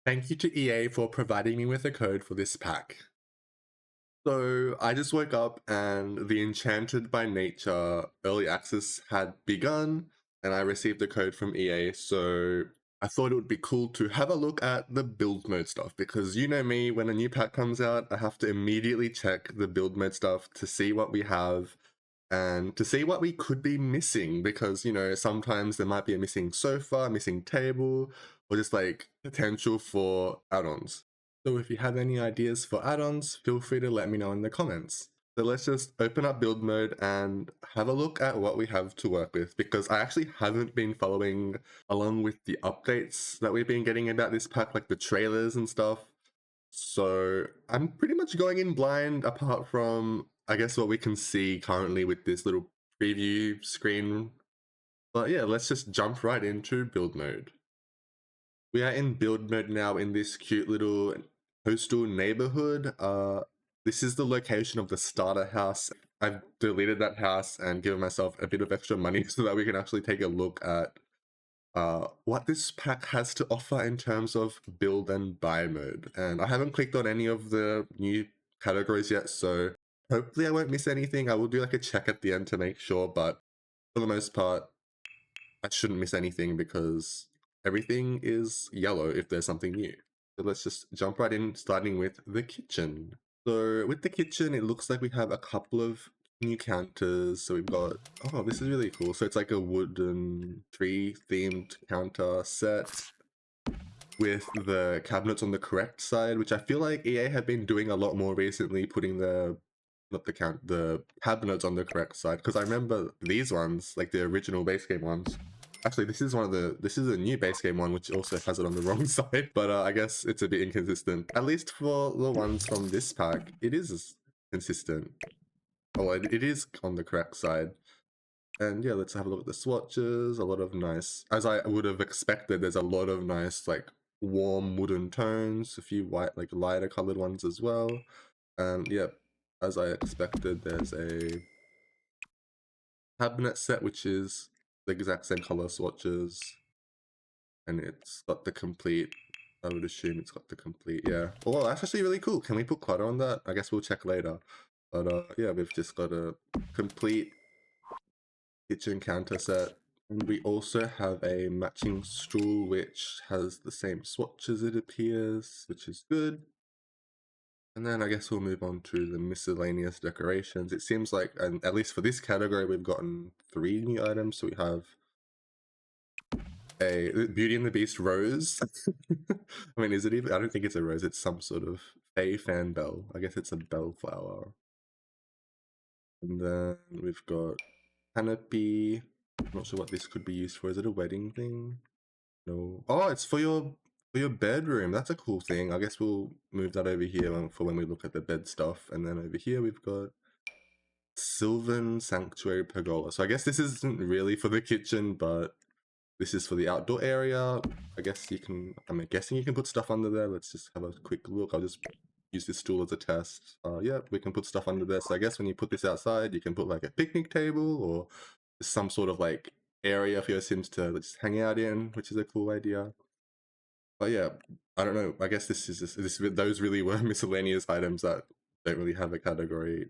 Thank you to EA for providing me with a code for this pack. So I just woke up and the Enchanted by Nature early access had begun and I received a code from EA. So I thought it would be cool to have a look at the build mode stuff because you know me, when a new pack comes out, I have to immediately check the build mode stuff to see what we have and to see what we could be missing because, you know, sometimes there might be a missing sofa, missing table, or just like potential for add-ons. So if you have any ideas for add-ons, feel free to let me know in the comments. So let's just open up build mode and have a look at what we have to work with because I actually haven't been following along with the updates that we've been getting about this pack, like the trailers and stuff. So I'm pretty much going in blind apart from, I guess, what we can see currently with this little preview screen. But yeah, let's just jump right into build mode. We are in build mode now in this cute little coastal neighborhood. This is the location of the starter house. I've deleted that house and given myself a bit of extra money so that we can actually take a look at what this pack has to offer in terms of build and buy mode. And I haven't clicked on any of the new categories yet, so hopefully I won't miss anything. I will do like a check at the end to make sure, but for the most part, I shouldn't miss anything because everything is yellow if there's something new. So let's just jump right in, starting with the kitchen. So with the kitchen, it looks like we have a couple of new counters. So we've got, oh, this is really cool. So it's like a wooden tree themed counter set with the cabinets on the correct side, which I feel like EA have been doing a lot more recently, putting the cabinets on the correct side. Because I remember these ones, like the original base game ones. Actually, this is a new base game one, which also has it on the wrong side. But I guess it's a bit inconsistent. At least for the ones from this pack, it is consistent. Oh, it is on the correct side. And yeah, let's have a look at the swatches. A lot of nice, as I would have expected, there's a lot of nice, like, warm wooden tones, a few white, like, lighter colored ones as well. And yeah, as I expected, there's a cabinet set, which is the exact same color swatches. And it's got the complete, I would assume it's got the complete, yeah. Oh, that's actually really cool. Can we put clutter on that? I guess we'll check later. But yeah, we've just got a complete kitchen counter set. And we also have a matching stool which has the same swatches, it appears, which is good. And then I guess we'll move on to the miscellaneous decorations. It seems like, and at least for this category, we've gotten 3 new items. So we have a Beauty and the Beast rose. I mean, is it even? I don't think it's a rose. It's some sort of fey fan bell. I guess it's a bellflower. And then we've got canopy. I'm not sure what this could be used for. Is it a wedding thing? No. Oh, it's for your bedroom. That's a cool thing. I guess we'll move that over here for when we look at the bed stuff. And then over here we've got Sylvan Sanctuary Pergola. So I guess this isn't really for the kitchen, but this is for the outdoor area. I guess you can, I'm guessing you can put stuff under there. Let's just have a quick look. I'll just use this stool as a test. Yeah, we can put stuff under there. So I guess when you put this outside, you can put like a picnic table or some sort of like area for your Sims to just hang out in, which is a cool idea. But yeah, I don't know. I guess those really were miscellaneous items that don't really have a category.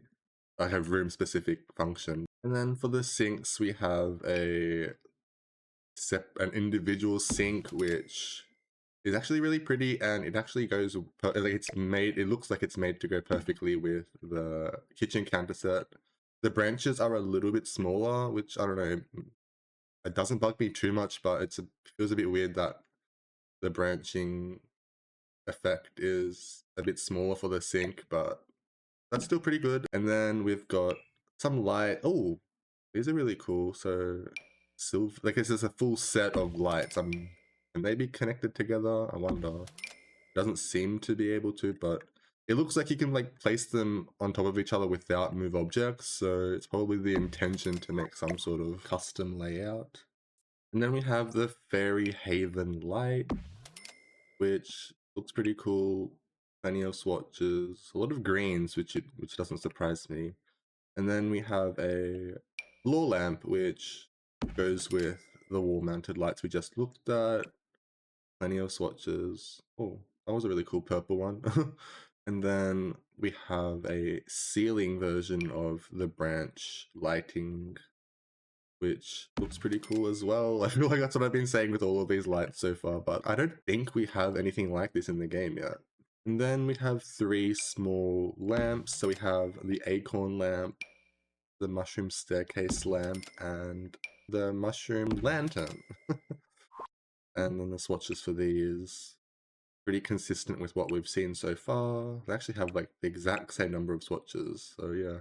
I have room specific function. And then for the sinks, we have an individual sink, which is actually really pretty, and it actually goes like it looks like it's made to go perfectly with the kitchen counter set. The branches are a little bit smaller, which I don't know, it doesn't bug me too much, but it feels a bit weird that the branching effect is a bit smaller for the sink, but that's still pretty good. And then we've got some light. Oh, these are really cool. So silver, like this is a full set of lights. Can they be connected together? I wonder. Doesn't seem to be able to, but it looks like you can like place them on top of each other without move objects. So it's probably the intention to make some sort of custom layout. And then we have the Fairy Haven light, which looks pretty cool. Plenty of swatches, a lot of greens, which doesn't surprise me. And then we have a floor lamp, which goes with the wall-mounted lights we just looked at. Plenty of swatches. Oh, that was a really cool purple one. And then we have a ceiling version of the branch lighting, which looks pretty cool as well. I feel like that's what I've been saying with all of these lights so far, but I don't think we have anything like this in the game yet. And then we have 3 small lamps. So we have the acorn lamp, the mushroom staircase lamp, and the mushroom lantern. And then the swatches for these, pretty consistent with what we've seen so far. They actually have like the exact same number of swatches. So yeah,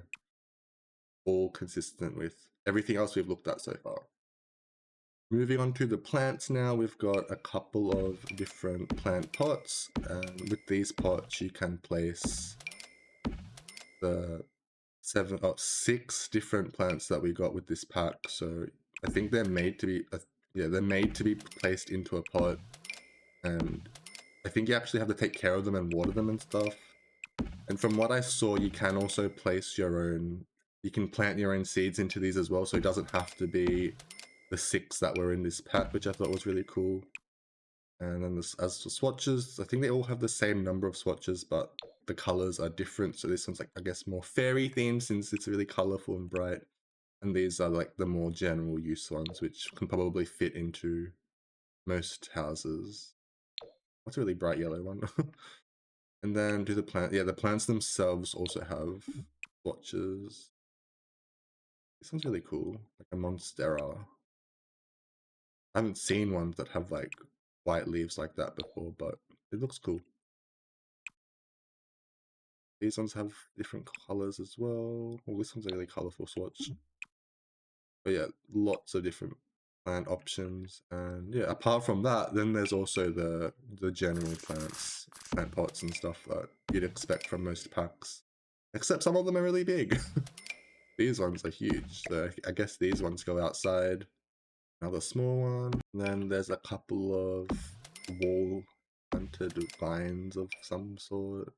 all consistent with everything else we've looked at so far. Moving on to the plants now, we've got a couple of different plant pots, and with these pots you can place the 6 different plants that we got with this pack. So I think they're made to be, they're made to be placed into a pot, and I think you actually have to take care of them and water them and stuff. And from what I saw, you can also place your own, you can plant your own seeds into these as well, so it doesn't have to be the 6 that were in this pack, which I thought was really cool. And then as for swatches, I think they all have the same number of swatches, but the colors are different. So this one's like, I guess, more fairy themed since it's really colorful and bright. And these are like the more general use ones, which can probably fit into most houses. What's a really bright yellow one? And then do the plant, yeah, the plants themselves also have swatches. This one's really cool, like a Monstera. I haven't seen ones that have like white leaves like that before, but it looks cool. These ones have different colors as well. Well, this one's a really colorful swatch. But yeah, lots of different plant options. And yeah, apart from that, then there's also the general plants, plant pots and stuff that you'd expect from most packs. Except some of them are really big. These ones are huge. So I guess these ones go outside. Another small one. And then there's a couple of wall planted vines of some sort.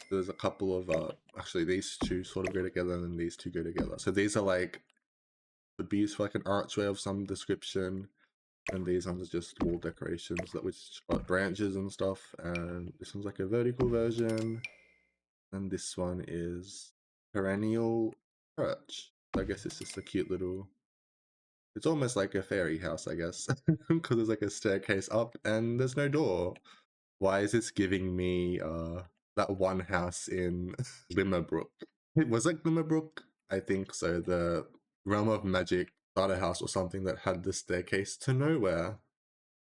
There's a couple of actually these two sort of go together and then these two go together. So these are like, would be used for like an archway of some description, and these ones are just wall decorations that which got branches and stuff. And this one's like a vertical version, and this one is perennial perch. I guess it's just a cute little, it's almost like a fairy house, I guess, because there's like a staircase up and there's no door. Why is this giving me that one house in Limmerbrook? It was like Limmerbrook, I think so. The Realm of Magic starter house or something that had the staircase to nowhere.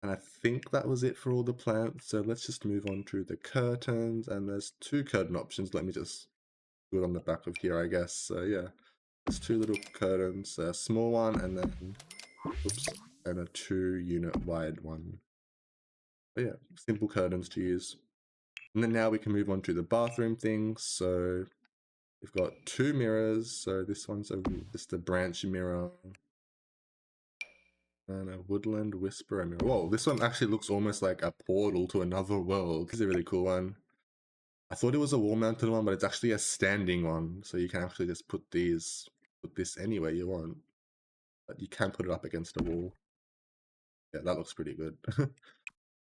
And I think that was it for all the plants. So let's just move on to the curtains. And there's 2 curtain options. Let me just do it on the back of here, I guess. So yeah, there's 2 little curtains, a small one and then, oops, and a 2-unit wide one. But yeah, simple curtains to use. And then now we can move on to the bathroom things. So we've got 2 mirrors. So this one's just a branch mirror. And a woodland whisperer mirror. Whoa, this one actually looks almost like a portal to another world. This is a really cool one. I thought it was a wall-mounted one, but it's actually a standing one. So you can actually just put this anywhere you want. But you can put it up against a wall. Yeah, that looks pretty good.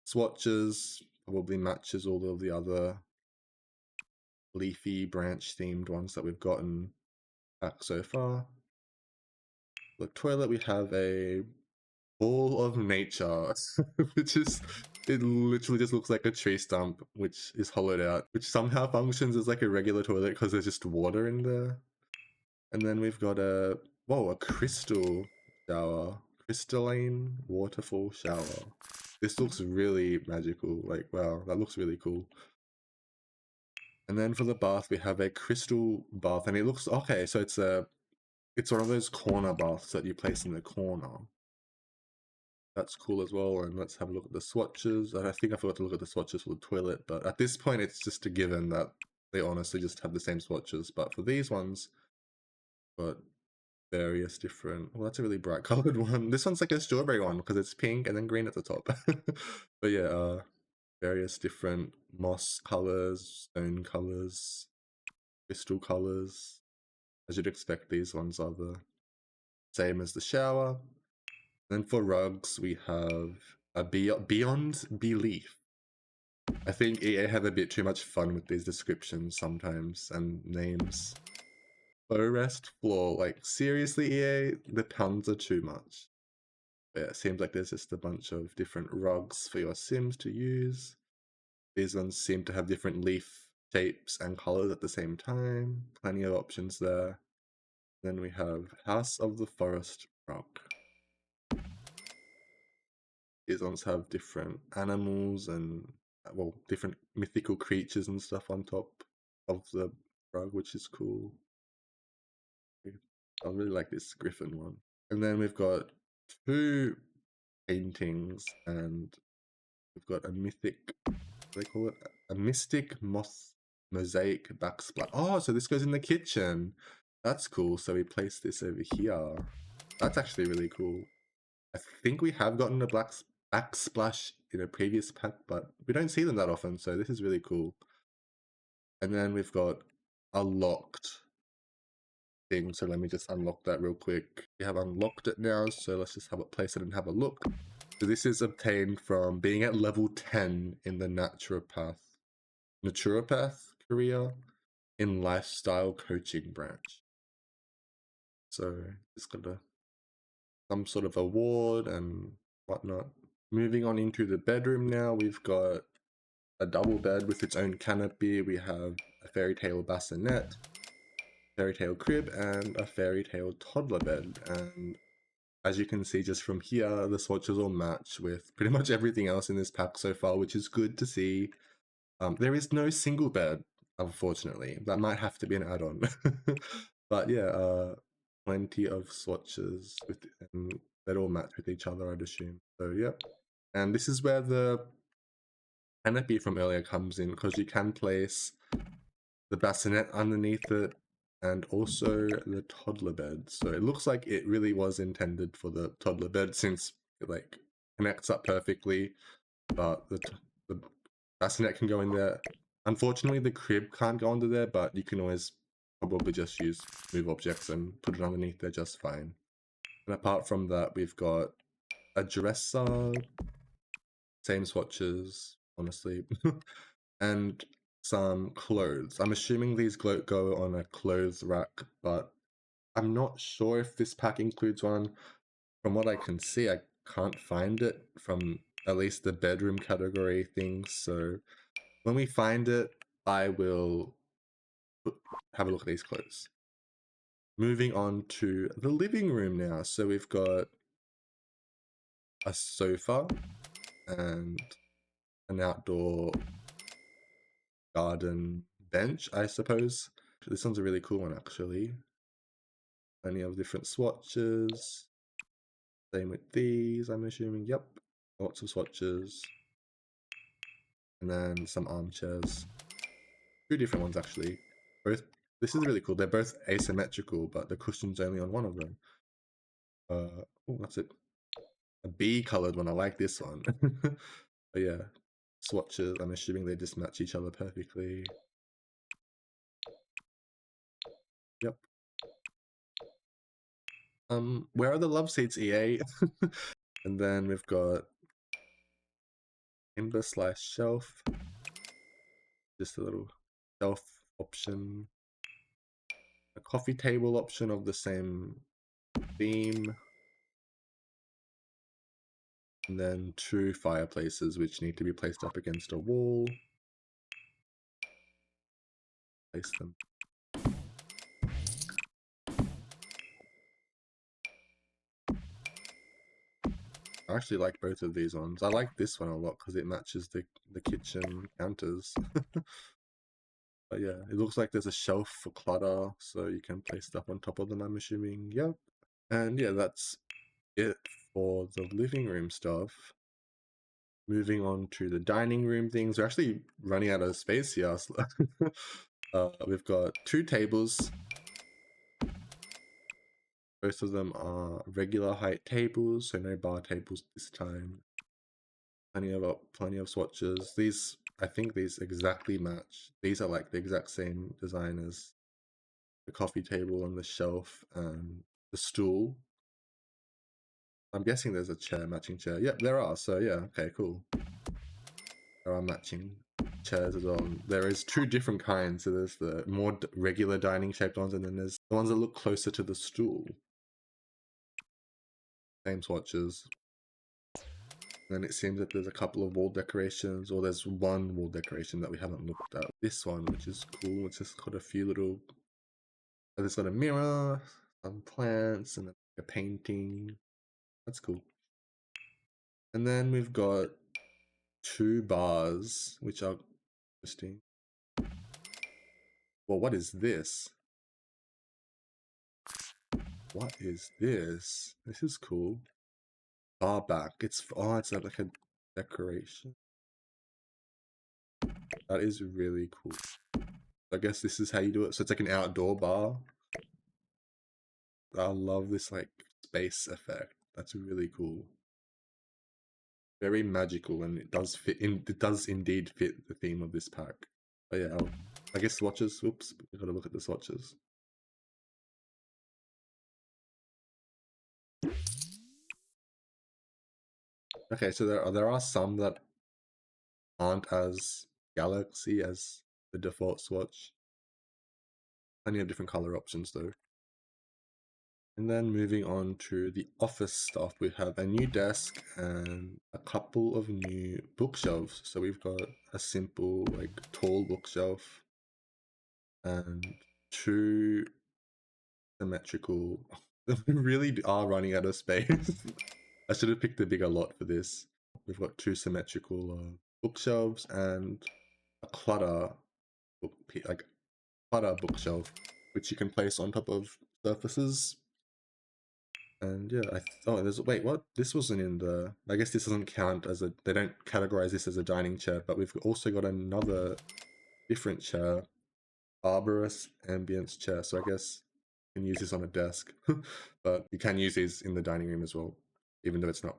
Swatches probably matches all of the other leafy branch themed ones that we've gotten back so far. The toilet, we have a ball of nature, which is, it literally just looks like a tree stump which is hollowed out, which somehow functions as like a regular toilet because there's just water in there. And then we've got a, whoa, a crystal shower, crystalline waterfall shower. This looks really magical, like wow, that looks really cool. And then for the bath, we have a crystal bath, and it looks, okay, so it's one of those corner baths that you place in the corner. That's cool as well. And let's have a look at the swatches. I think I forgot to look at the swatches for the toilet, but at this point, it's just a given that they honestly just have the same swatches. But for these ones, got various different, well, that's a really bright colored one. This one's like a strawberry one because it's pink and then green at the top. But yeah, various different moss colors, stone colors, crystal colors. As you'd expect, these ones are the same as the shower. Then for rugs, we have a Beyond Belief. I think EA have a bit too much fun with these descriptions sometimes and names. Low rest floor, like seriously EA, the puns are too much. But yeah, it seems like there's just a bunch of different rugs for your Sims to use. These ones seem to have different leaf shapes and colors at the same time. Plenty of options there. Then we have House of the Forest rug. These ones have different animals and, well, different mythical creatures and stuff on top of the rug, which is cool. I really like this griffin one. And then we've got 2 paintings, and we've got a mythic, what do they call it? A mystic moth mosaic backsplash. Oh, so this goes in the kitchen. That's cool. So we place this over here. That's actually really cool. I think we have gotten a backsplash in a previous pack, but we don't see them that often, so this is really cool. And then we've got a locked thing, so let me just unlock that real quick. We have unlocked it now, so let's just have it place it and have a look. So this is obtained from being at level 10 in the naturopath career in lifestyle coaching branch. So it's got some sort of award and whatnot. Moving on into the bedroom now, we've got a double bed with its own canopy. We have a fairy tale bassinet, fairy tale crib, and a fairy tale toddler bed. And as you can see just from here, the swatches all match with pretty much everything else in this pack so far, which is good to see. There is no single bed, unfortunately. That might have to be an add-on. But yeah, plenty of swatches and that all match with each other, I'd assume. So yep. And this is where the canopy from earlier comes in, because you can place the bassinet underneath it and also the toddler bed. So it looks like it really was intended for the toddler bed, since it like connects up perfectly, but the bassinet can go in there. Unfortunately, the crib can't go under there, but you can always probably just use move objects and put it underneath there just fine. And apart from that, we've got a dresser, same swatches, honestly, and some clothes. I'm assuming these go on a clothes rack, but I'm not sure if this pack includes one. From what I can see, I can't find it from at least the bedroom category things. So when we find it, I will have a look at these clothes. Moving on to the living room now. So we've got a sofa and an outdoor garden bench, I suppose. This one's a really cool one, actually. Plenty of different swatches. Same with these, I'm assuming. Yep, lots of swatches. And then some armchairs. 2 different ones, actually. This is really cool. They're both asymmetrical, but the cushion's only on one of them. Oh, that's it. A bee-colored one. I like this one. But yeah, swatches. I'm assuming they just match each other perfectly. Yep. Where are the love seats, EA? And then we've got timber slice shelf. Just a little shelf option. A coffee table option of the same theme. And then 2 fireplaces which need to be placed up against a wall. Place them. I actually like both of these ones. I like this one a lot because it matches the kitchen counters. But yeah, it looks like there's a shelf for clutter, so you can place stuff on top of them, I'm assuming. Yep. And yeah, that's it for the living room stuff. Moving on to the dining room things. We're actually running out of space here. We've got 2 tables. Both of them are regular height tables, so no bar tables this time. Plenty of swatches. These, I think these exactly match. These are like the exact same design as the coffee table and the shelf and the stool. I'm guessing there's a chair, matching chair. Yep, there are. So yeah, okay, cool. There are matching chairs as well. There is two different kinds. So there's the more regular dining shaped ones, and then there's the ones that look closer to the stool. Same swatches. Then it seems that there's a couple of wall decorations, or there's one wall decoration that we haven't looked at. This one, which is cool, it's just got a few little... It's got a mirror, some plants, and a painting. That's cool. And then we've got two bars, which are interesting. Well, what is this? What is this? This is cool. Bar back. It's like a decoration. That is really cool. I guess this is how you do it. So it's like an outdoor bar. I love this like space effect. That's really cool. Very magical, and it does fit in. It does indeed fit the theme of this pack. But yeah, I guess swatches. Oops, we gotta look at the swatches. Okay, so there are some that aren't as galaxy as the default swatch. Plenty of different color options though. And then moving on to the office stuff, we have a new desk and a couple of new bookshelves. So we've got a simple, like, tall bookshelf and two symmetrical. We really are running out of space. I should have picked a bigger lot for this. We've got two symmetrical bookshelves and a clutter bookshelf, which you can place on top of surfaces. And yeah, wait, what? This wasn't in the... I guess this doesn't count as a... They don't categorize this as a dining chair, but we've also got another different chair, arborist ambience chair. So I guess you can use this on a desk, but you can use these in the dining room as well, even though it's not...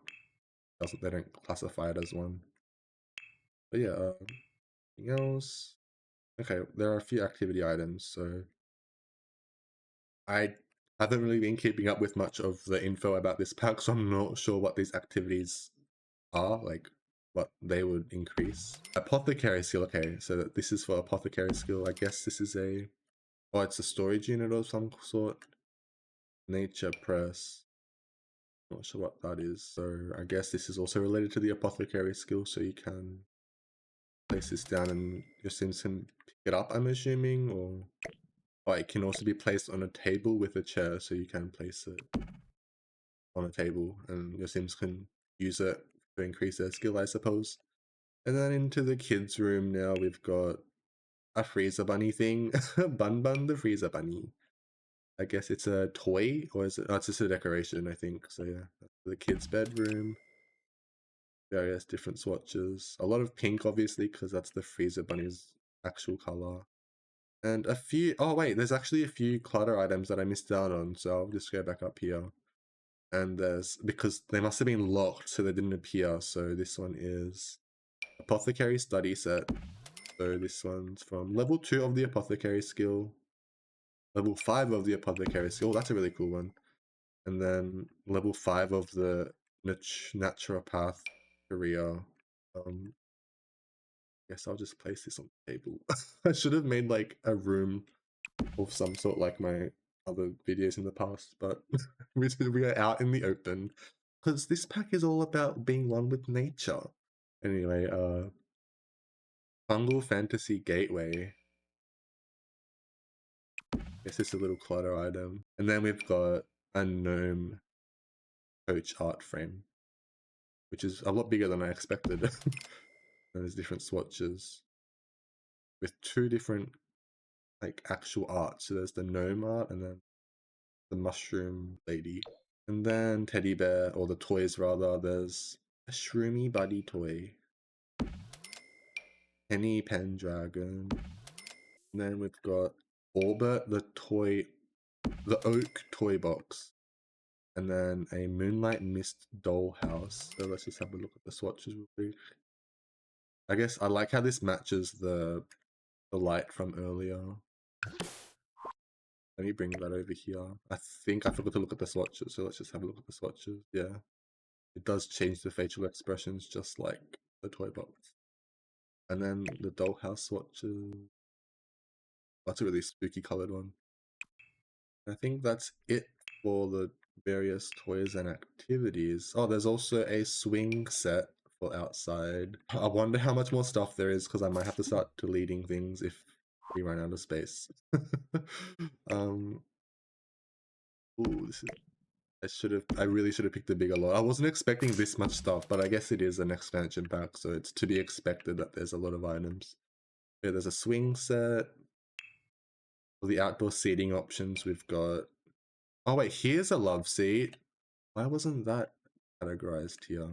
They don't classify it as one. But yeah, anything else? Okay, there are a few activity items, so I haven't really been keeping up with much of the info about this pack, so I'm not sure what these activities are, like what they would increase. Apothecary skill, okay, so this is for apothecary skill. I guess this is a... Oh, it's a storage unit of some sort. Nature press. Not sure what that is. So I guess this is also related to the apothecary skill, so you can place this down and your Sims can pick it up, I'm assuming, or... Oh, it can also be placed on a table with a chair, so you can place it on a table and your Sims can use it to increase their skill, I suppose. And then into the kids' room now, we've got a freezer bunny thing. Bun Bun the freezer bunny. I guess it's a toy, or is it? Oh, it's just a decoration, I think. So yeah, that's the kids' bedroom. Various different swatches. A lot of pink, obviously, because that's the freezer bunny's actual color. And a few... Oh wait, there's actually a few clutter items that I missed out on, so I'll just go back up here. And there's... Because they must have been locked, so they didn't appear. So this one is Apothecary Study Set. So this one's from level 2 of the Apothecary skill. Level 5 of the Apothecary skill. That's a really cool one. And then level 5 of the Naturopath career. Guess I'll just place this on the table. I should have made like a room of some sort like my other videos in the past, but we are out in the open because this pack is all about being one with nature. Anyway, Fungal Fantasy Gateway. Guess it's a little clutter item. And then we've got a gnome coach art frame, which is a lot bigger than I expected. And there's different swatches with two different like actual art. So there's the gnome art and then the mushroom lady. And then teddy bear, or the toys rather, there's a shroomy buddy toy. Penny Pendragon. And then we've got Orbit, the oak toy box. And then a Moonlight Mist dollhouse. So let's just have a look at the swatches real quick. I guess I like how this matches the light from earlier. Let me bring that over here. I think I forgot to look at the swatches, so let's just have a look at the swatches. Yeah. It does change the facial expressions just like the toy box. And then the dollhouse swatches. That's a really spooky colored one. I think that's it for the various toys and activities. Oh, there's also a swing set for outside. I wonder how much more stuff there is because I might have to start deleting things if we run out of space. Ooh, I really should have picked a bigger lot. I wasn't expecting this much stuff, but I guess it is an expansion pack, so it's to be expected that there's a lot of items. Yeah, there's a swing set. For the outdoor seating options, we've got... Oh wait, here's a love seat. Why wasn't that categorized here?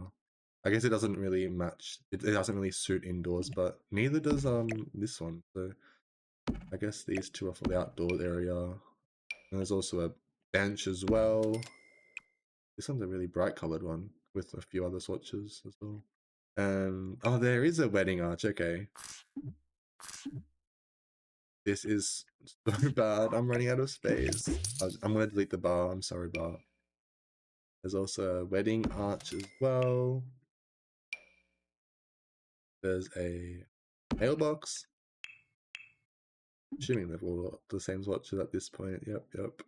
I guess it doesn't really match. It doesn't really suit indoors, but neither does this one. So I guess these two are for the outdoor area. And there's also a bench as well. This one's a really bright colored one with a few other swatches as well. And oh, there is a wedding arch. Okay. This is so bad. I'm running out of space. I'm gonna delete the bar. I'm sorry, bar. There's also a wedding arch as well. There's a mailbox. Assuming they've all got the same swatches at this point. Yep.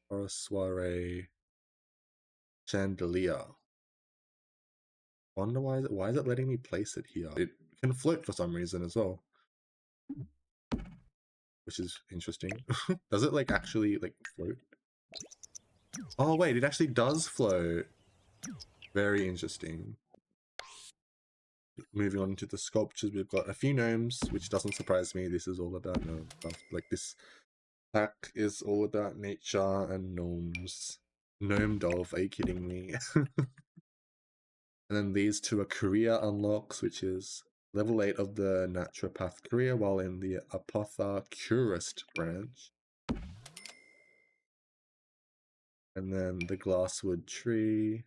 Or a soiree chandelier. Wonder why is it letting me place it here? It can float for some reason as well, which is interesting. Does it like actually like float? Oh wait, it actually does float. Very interesting. Moving on to the sculptures, we've got a few gnomes, which doesn't surprise me. This is all about gnome stuff. Like this pack is all about nature and gnomes. Gnome Dolph, are you kidding me? And then these two are career unlocks, which is level 8 of the naturopath career while in the apothecurist branch. And then the glasswood tree.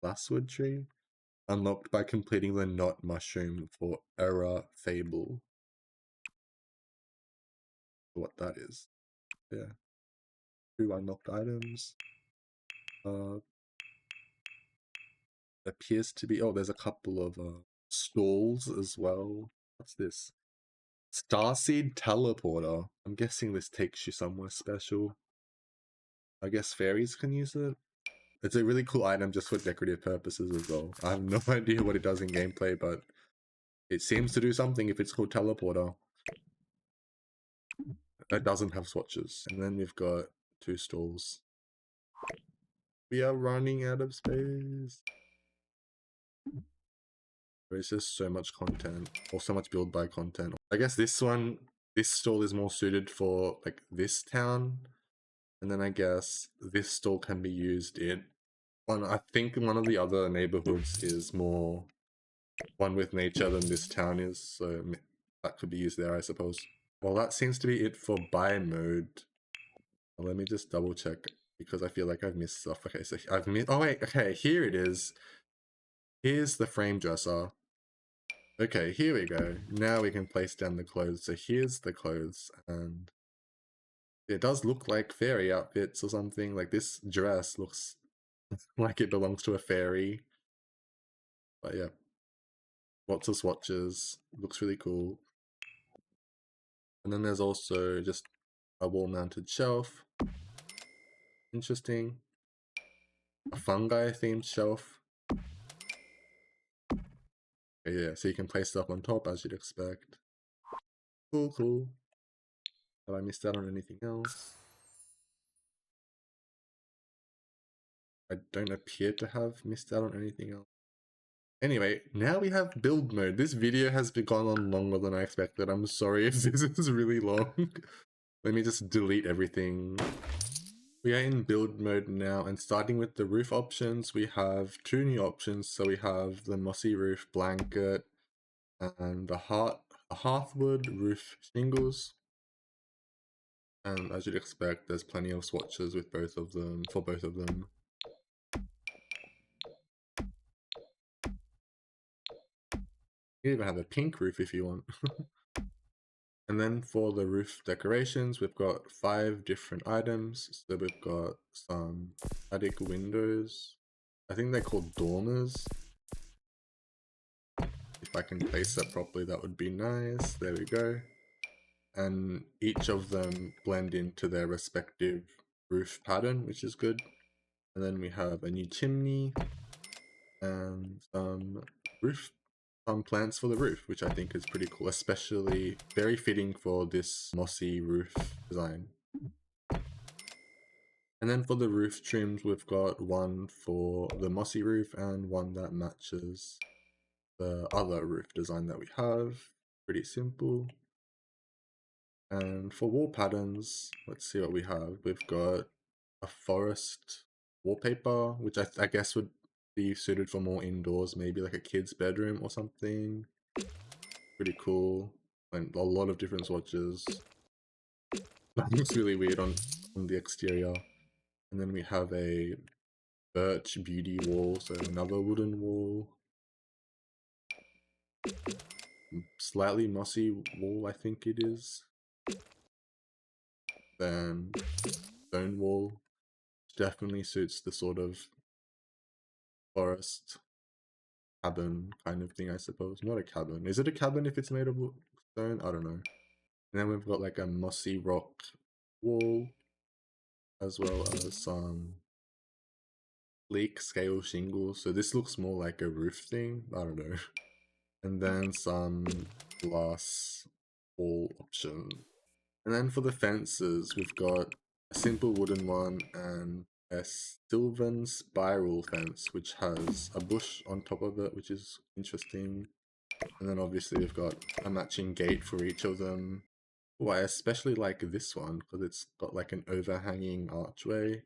Glasswood tree? Unlocked by completing the knot mushroom for Era Fable. What that is. Yeah. 2 unlocked items. Appears to be... Oh, there's a couple of stalls as well. What's this? Starseed Teleporter. I'm guessing this takes you somewhere special. I guess fairies can use it. It's a really cool item just for decorative purposes as well. I have no idea what it does in gameplay, but it seems to do something if it's called Teleporter. It doesn't have swatches. And then we've got 2 stalls. We are running out of space. There's just so much content, or so much build by content. I guess this stall is more suited for like this town. And then I guess this stall can be used in I think one of the other neighborhoods is more one with nature than this town is, so that could be used there, I suppose. Well, that seems to be it for buy mode. Well, let me just double check because I feel like I've missed stuff. Okay, so I've missed... Oh wait, okay, here it is. Here's the frame dresser. Okay, here we go. Now we can place down the clothes. So here's the clothes, and it does look like fairy outfits or something. Like this dress looks like it belongs to a fairy. But yeah, lots of swatches. Looks really cool. And then there's also just a wall-mounted shelf. Interesting. A fungi-themed shelf. Yeah, so you can place stuff on top as you'd expect. Cool. Have I missed out on anything else? I don't appear to have missed out on anything else. Anyway, now we have build mode. This video has gone on longer than I expected. I'm sorry if this is really long. Let me just delete everything. We are in build mode now, and starting with the roof options, we have 2 new options. So we have the mossy roof blanket and the hearthwood roof shingles. And as you'd expect, there's plenty of swatches with both of them, for both of them. You even have a pink roof if you want. And then for the roof decorations, we've got 5 different items. So we've got some attic windows. I think they're called dormers. If I can place that properly, that would be nice. There we go. And each of them blend into their respective roof pattern, which is good. And then we have a new chimney and some plants for the roof, which I think is pretty cool, especially very fitting for this mossy roof design. And then for the roof trims, we've got one for the mossy roof and one that matches the other roof design that we have. Pretty simple. And for wall patterns, let's see what we have. We've got a forest wallpaper, which I guess would be suited for more indoors, maybe like a kid's bedroom or something. Pretty cool. And a lot of different swatches. That looks really weird on the exterior. And then we have a birch beauty wall, so another wooden wall. Slightly mossy wall, I think it is. Then stone wall, definitely suits the sort of forest cabin kind of thing, I suppose. Not a cabin. Is it a cabin if it's made of stone? I don't know. And then we've got like a mossy rock wall, as well as some sleek scale shingles. So this looks more like a roof thing. I don't know. And then some glass wall option. And then for the fences, we've got a simple wooden one and a Sylvan spiral fence, which has a bush on top of it, which is interesting. And then obviously we've got a matching gate for each of them. Oh, I especially like this one because it's got like an overhanging archway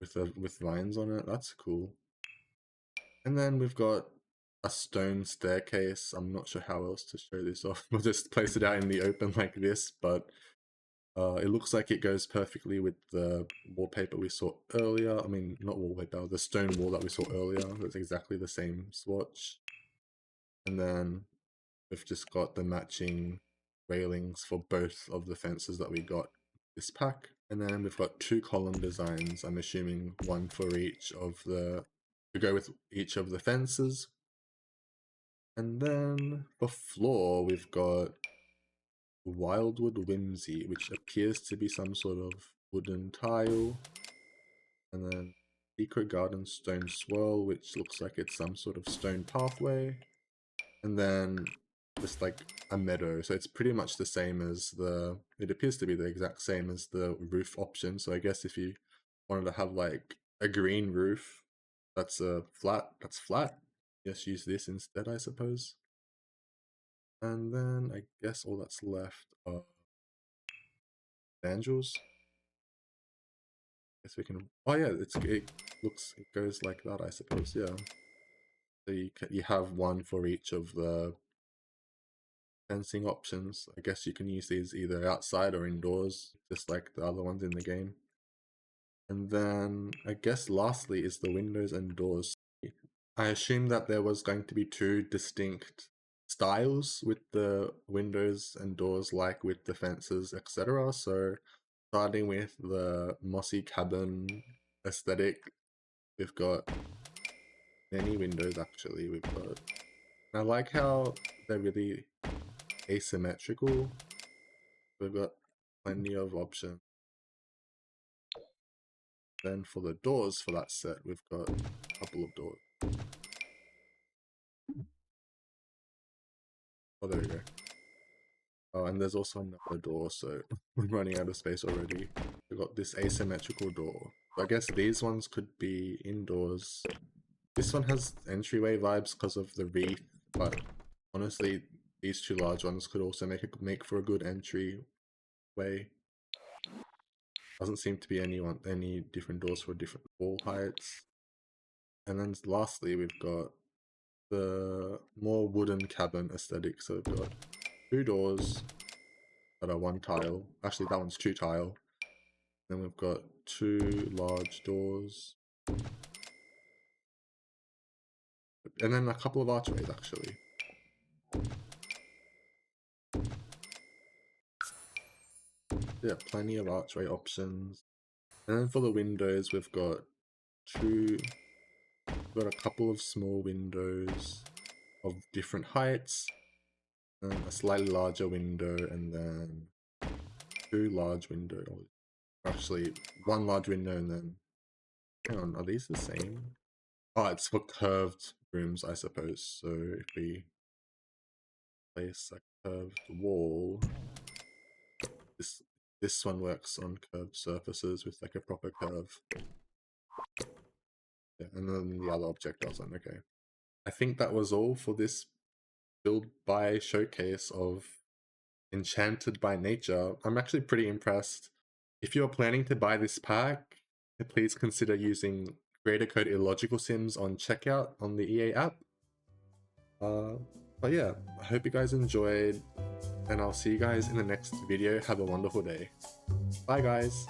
with vines on it. That's cool. And then we've got a stone staircase. I'm not sure how else to show this off. We'll just place it out in the open like this, but it looks like it goes perfectly with the wallpaper we saw earlier. I mean, not wallpaper, the stone wall that we saw earlier. It's exactly the same swatch. And then we've just got the matching railings for both of the fences that we got this pack. And then we've got 2 column designs. I'm assuming one for each of the, to go with each of the fences. And then for floor, we've got Wildwood Whimsy, which appears to be some sort of wooden tile. And then Secret Garden Stone Swirl, which looks like it's some sort of stone pathway. And then just like a meadow. So it's pretty much the same as the, it appears to be the exact same as the roof option. So I guess if you wanted to have like a green roof that's flat, just use this instead, I suppose. And then I guess all that's left are banjos. Guess we can, oh yeah, it goes like that, I suppose, yeah. So you have one for each of the fencing options. I guess you can use these either outside or indoors, just like the other ones in the game. And then I guess lastly is the windows and doors. I assume that there was going to be 2 distinct styles with the windows and doors, like with the fences, etc. So starting with the mossy cabin aesthetic, we've got many windows actually. I like how they're really asymmetrical. We've got plenty of options. Then for the doors for that set, we've got a couple of doors. Oh, there we go. Oh, and there's also another door, so we're running out of space already. We've got this asymmetrical door. So I guess these ones could be indoors. This one has entryway vibes because of the wreath, but honestly, these 2 large ones could also make for a good entryway. Doesn't seem to be any different doors for different wall heights. And then lastly, we've got the more wooden cabin aesthetic. So we've got 2 doors that are 1 tile. Actually, that one's 2 tile. Then we've got 2 large doors. And then a couple of archways, actually. Yeah, plenty of archway options. And then for the windows, we've got a couple of small windows of different heights, a slightly larger window, and then 2 large windows. Actually, 1 large window and then... Hang on, are these the same? Oh, it's for curved rooms, I suppose. So if we place a curved wall, this one works on curved surfaces with like a proper curve. Yeah, and then the other object doesn't. Okay. I think that was all for this build by showcase of Enchanted by Nature. I'm actually pretty impressed. If you're planning to buy this pack, please consider using creator code IllogicalSims on checkout on the EA app. But yeah, I hope you guys enjoyed, and I'll see you guys in the next video. Have a wonderful day. Bye guys!